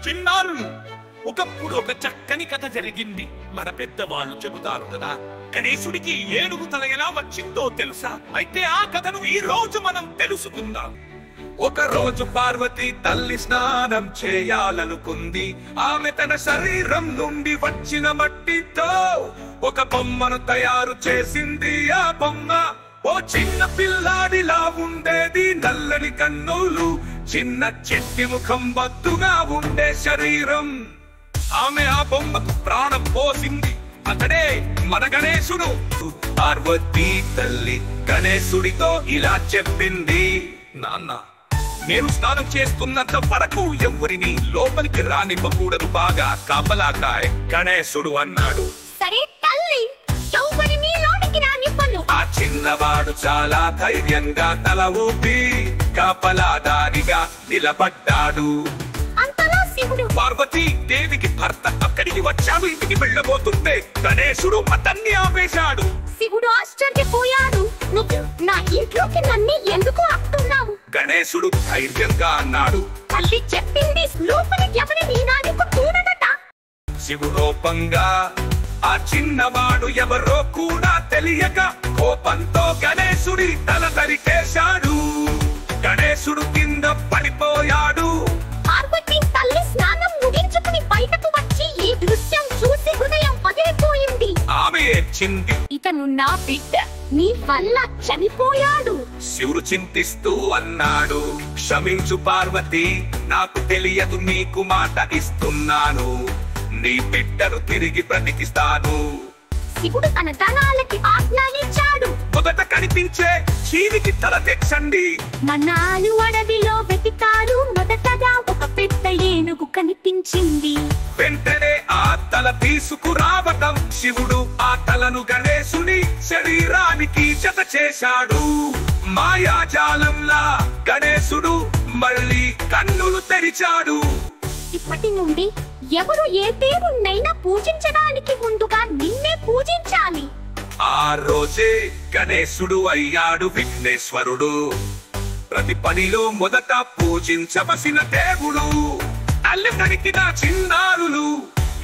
చిన్నారు, ఒకప్పుడు ఒక చక్కని కథ జరిగింది. మన పెద్దవాళ్ళు చెబుతారు కదా, గణేశుడికి ఏనుగు తల ఎలా వచ్చిందో తెలుసా? అయితే ఆ కథను ఈ రోజు మనం తెలుసుకుందాం. ఒక రోజు పార్వతి తల్లి స్నానం చేయాలనుకుంది. ఆమె తన శరీరం నుండి వచ్చిన మట్టితో ఒక బొమ్మను తయారు చేసింది. ఆ బొమ్మ ఓ చిన్న పిల్లాడిలా ఉండేది. నల్లని కన్నులు, చిన్న చెట్టి ముఖం, బద్దుగా ఉండే శరీరం. ఆమె ఆ బొమ్మకు ప్రాణం పోసింది. అతడే మన గణేశుడు. పార్వతీ తల్లి గణేశుడితో ఇలా చెప్పింది, నాన్న, నేను స్నానం చేస్తున్నంత వరకు ఎవరిని లోపలికి రానివ్వకూడదు, బాగా కాపలాకాయ్. గణేశుడు అన్నాడు. సరే తల్లి, ఎవరిని లోనికి రానివ్వను. ఆ చిన్నవాడు చాలా ధైర్యంగా తల ఊపి కాపలాదారిగా నిలబడ్డాడు. అంతలో శివుడు పార్వతీ దేవికి భర్త అక్కడికి వచ్చాడు. ఇంటికి వెళ్ళబోతుంటే గణేశుడు అతన్ని ఆపేశాడు. శివుడు ఆశ్చర్యపోయాడు. నువ్వు నా ఇంట్లోకి నన్ను ఎందుకు ఆపుతున్నావు? గణేశుడు ధైర్యంగా అన్నాడు, తల్లి చెప్పింది లోపలికి ఎవరిని రానివ్వకూడదట. శివుడోపంగా ఆ చిన్నవాడు ఎవరో కూడా తెలియక కోపంతో గణేశుడి తల నరికేశాడు. గణేశుడు కింద పడిపోయాడు. పార్వతి తల్లి స్నానం ముగించుకుని బయటకు వచ్చి ఈ దృశ్యం చూసి హృదయం పగిలిపోయింది. ఆమె ఏడ్చింది, ఇతను నా బిడ్డ, నీ వల్ల చనిపోయాడు. శివుడు చింతిస్తూ అన్నాడు, క్షమించు పార్వతి, నాకు తెలియదు, నీకు మాట ఇస్తున్నాను, నీ బిడ్డను తిరిగి బ్రతికిస్తాను. శివుడు తన దళాలకి ఆజ్ఞానించాడు. మొదట కనిపించే జీవికి తల తెచ్చండి. మనాలు అడవిలో వెతికారు. మొదటగా ఒక పెద్ద ఏనుగు కనిపించింది. వెంటనే ఆ తల తీసుకురావటం, శివుడు ఆ తలను గణేశుని శరీరానికి జత చేశాడు. మాయాజాలంలా గణేశుడు మళ్ళీ కన్నులు తెరిచాడు. ఇప్పటి నుండి ఎవరు ఏ దేవుణ్ణైనా పూజించడానికి ముందుగా నిన్నే పూజించాలి. ఆ రోజే గణేశుడు అయ్యాడు విఘ్నేశ్వరుడు. ప్రతి పనిలో మొదట పూజించవలసిన దేవుడు. తల్లి నరికిన చిన్నారులు,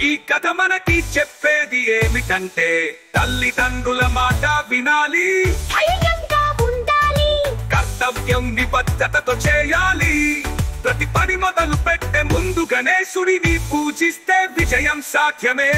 ఈ కథ మనకి చెప్పేది ఏమిటంటే, తల్లిదండ్రుల మాట వినాలి, ధైర్యంగా ఉండాలి, కర్తవ్యం నిబద్ధతతో చేయాలి. ప్రతి పని మొదలు పెట్టే ముందు గణేశుడిని పూజిస్తే విజయం సాధ్యమే.